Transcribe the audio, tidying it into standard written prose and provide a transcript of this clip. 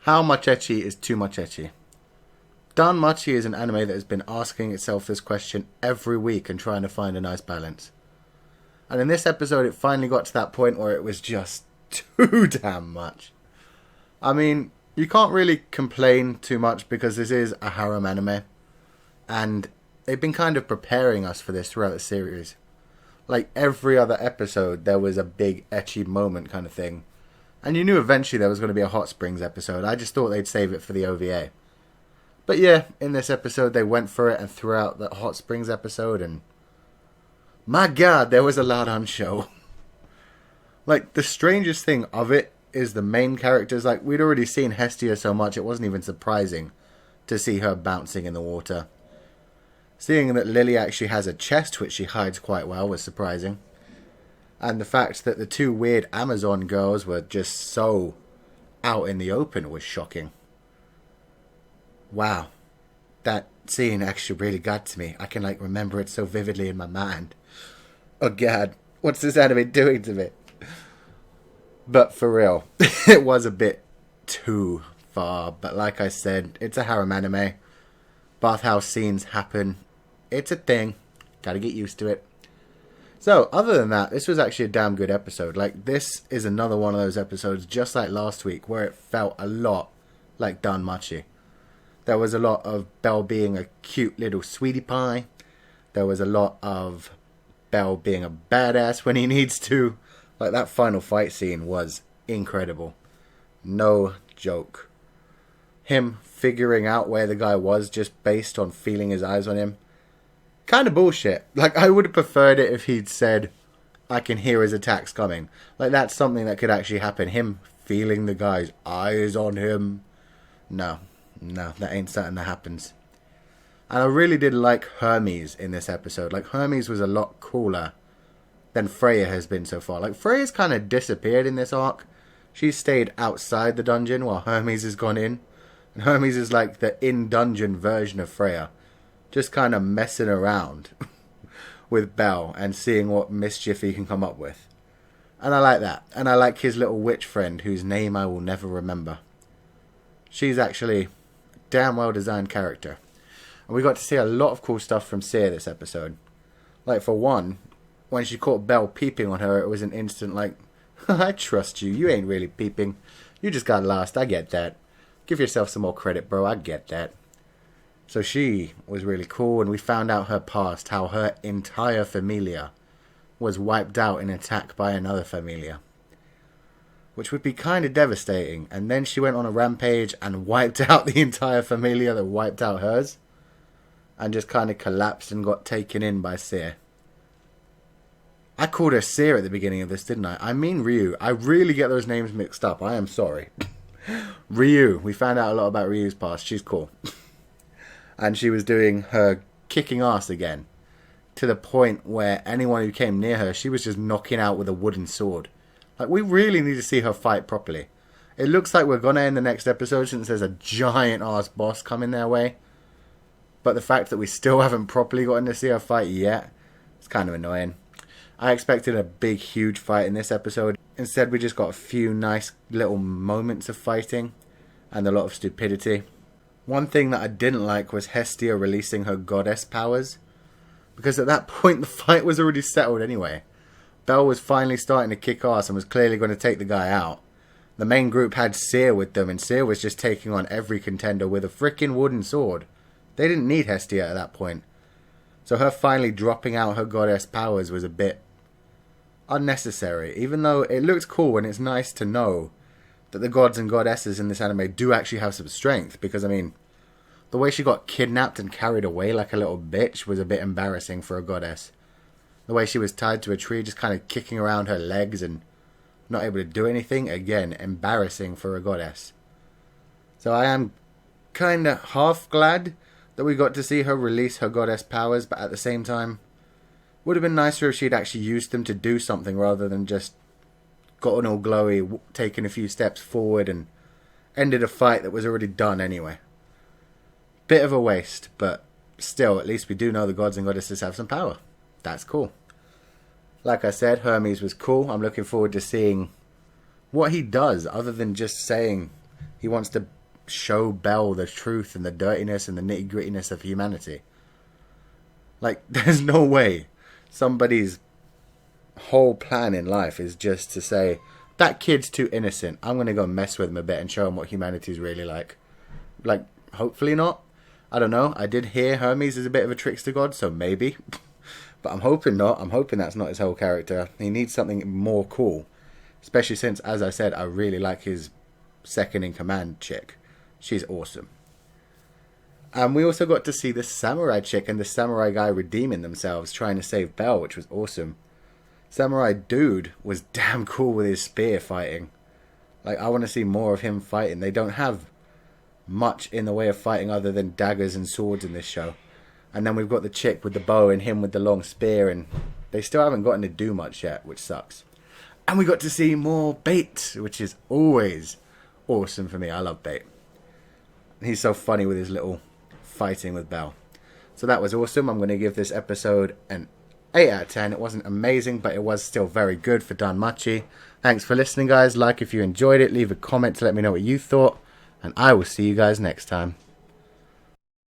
How much ecchi is too much ecchi? Danmachi is an anime that has been asking itself this question every week and trying to find a nice balance. And in this episode, it finally got to that point where it was just too damn much. I mean, you can't really complain too much because this is a harem anime. And they've been kind of preparing us for this throughout the series. Like every other episode, there was a big ecchi moment kind of thing. And you knew eventually there was going to be a Hot Springs episode. I just thought they'd save it for the OVA. But yeah, in this episode they went for it and threw out the Hot Springs episode and... my god, there was a lot on show. Like, the strangest thing of it is the main characters. Like, we'd already seen Hestia so much, it wasn't even surprising to see her bouncing in the water. Seeing that Lily actually has a chest, which she hides quite well, was surprising. And the fact that the two weird Amazon girls were just so out in the open was shocking. Wow. That scene actually really got to me. I can, like, remember it so vividly in my mind. Oh god, what's this anime doing to me? But for real, it was a bit too far. But like I said, it's a harem anime. Bathhouse scenes happen. It's a thing. Gotta get used to it. So, other than that, this was actually a damn good episode. Like, this is another one of those episodes, just like last week, where it felt a lot like Danmachi. There was a lot of Belle being a cute little sweetie pie. There was a lot of Belle being a badass when he needs to. Like, that final fight scene was incredible. No joke. Him figuring out where the guy was just based on feeling his eyes on him. Kind of bullshit. Like, I would have preferred it if he'd said, I can hear his attacks coming. Like, that's something that could actually happen. Him feeling the guy's eyes on him. No, that ain't something that happens. And I really did like Hermes in this episode. Like, Hermes was a lot cooler than Freya has been so far. Like, Freya's kind of disappeared in this arc. She's stayed outside the dungeon while Hermes has gone in. And Hermes is like the in-dungeon version of Freya. Just kind of messing around with Belle and seeing what mischief he can come up with. And I like that. And I like his little witch friend whose name I will never remember. She's actually a damn well designed character. And we got to see a lot of cool stuff from Seer this episode. Like, for one, when she caught Belle peeping on her, it was an instant like, I trust you. You ain't really peeping. You just got lost. I get that. Give yourself some more credit, bro. I get that. So she was really cool, and we found out her past, how her entire familia was wiped out in an attack by another familia. Which would be kind of devastating. And then she went on a rampage and wiped out the entire familia that wiped out hers. And just kind of collapsed and got taken in by Seer. I called her Seer at the beginning of this, didn't I? I mean Ryu. I really get those names mixed up. I am sorry. Ryu. We found out a lot about Ryu's past. She's cool. And she was doing her kicking ass again. To the point where anyone who came near her, she was just knocking out with a wooden sword. Like, we really need to see her fight properly. It looks like we're going to end the next episode since there's a giant-ass boss coming their way. But the fact that we still haven't properly gotten to see her fight yet, it's kind of annoying. I expected a big, huge fight in this episode. Instead, we just got a few nice little moments of fighting and a lot of stupidity. One thing that I didn't like was Hestia releasing her goddess powers. Because at that point, the fight was already settled anyway. Belle was finally starting to kick ass and was clearly going to take the guy out. The main group had Seer with them, and Seer was just taking on every contender with a freaking wooden sword. They didn't need Hestia at that point. So her finally dropping out her goddess powers was a bit unnecessary. Even though it looks cool and it's nice to know that the gods and goddesses in this anime do actually have some strength. Because, I mean, the way she got kidnapped and carried away like a little bitch was a bit embarrassing for a goddess. The way she was tied to a tree, just kind of kicking around her legs and not able to do anything, again, embarrassing for a goddess. So I am kind of half glad that we got to see her release her goddess powers, but at the same time, would have been nicer if she'd actually used them to do something rather than just gotten all glowy, taken a few steps forward and ended a fight that was already done anyway. Bit of a waste, but still, at least we do know the gods and goddesses have some power. That's cool. Like I said, Hermes was cool. I'm looking forward to seeing what he does, other than just saying He wants to show Belle the truth and the dirtiness and the nitty grittiness of humanity. Like, there's no way somebody's whole plan in life is just to say, that kid's too innocent, I'm going to go mess with him a bit and show him what humanity's really like. Like, hopefully not. I don't know. I did hear Hermes is a bit of a trickster god, so maybe. But I'm hoping not. I'm hoping that's not his whole character. He needs something more cool. Especially since, as I said, I really like his second in command chick. She's awesome. And we also got to see the samurai chick and the samurai guy redeeming themselves, trying to save Belle, which was awesome. Samurai dude was damn cool with his spear fighting. Like, I want to see more of him fighting. They don't have much in the way of fighting other than daggers and swords in this show. And then we've got the chick with the bow and him with the long spear, and they still haven't gotten to do much yet, which sucks. And we got to see more Bait, which is always awesome for me. I love Bait. He's so funny with his little fighting with Belle. So that was awesome. I'm going to give this episode an 8 out of 10. It wasn't amazing, but it was still very good for Danmachi. Thanks for listening, guys. Like if you enjoyed it. Leave a comment to let me know what you thought. And I will see you guys next time.